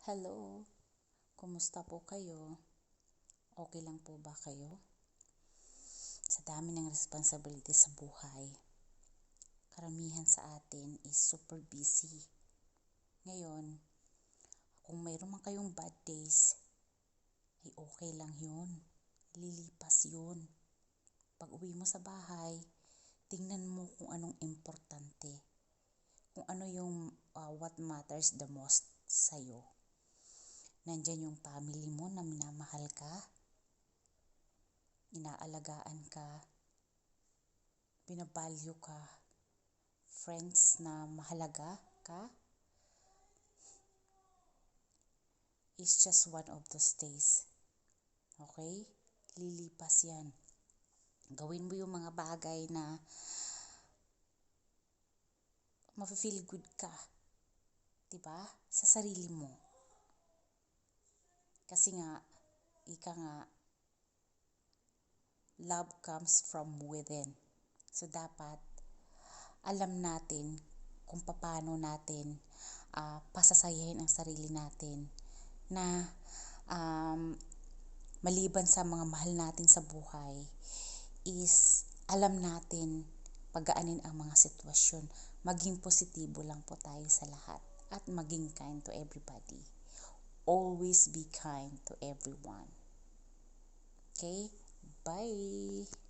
Hello, kumusta po kayo? Okay lang po ba kayo? Sa dami ng responsibility sa buhay, karamihan sa atin is super busy. Ngayon, kung mayroon man kayong bad days, ay okay lang yun. Lilipas yun. Pag uwi mo sa bahay, tingnan mo kung anong importante. Kung ano yung what matters the most sa'yo. Nandyan yung family mo na minamahal ka, inaalagaan ka, binabalyo ka, friends na mahalaga ka, is just one of those days. Okay? Lilipas yan. Gawin mo yung mga bagay na mafe-feel good ka. Diba? Sa sarili mo. Kasi nga, ika nga, love comes from within. So, dapat alam natin kung paano natin pasasayahin ang sarili natin na maliban sa mga mahal natin sa buhay is alam natin pagaanin ang mga sitwasyon. Maging positibo lang po tayo sa lahat at maging kind to everybody. Always be kind to everyone. Okay? Bye!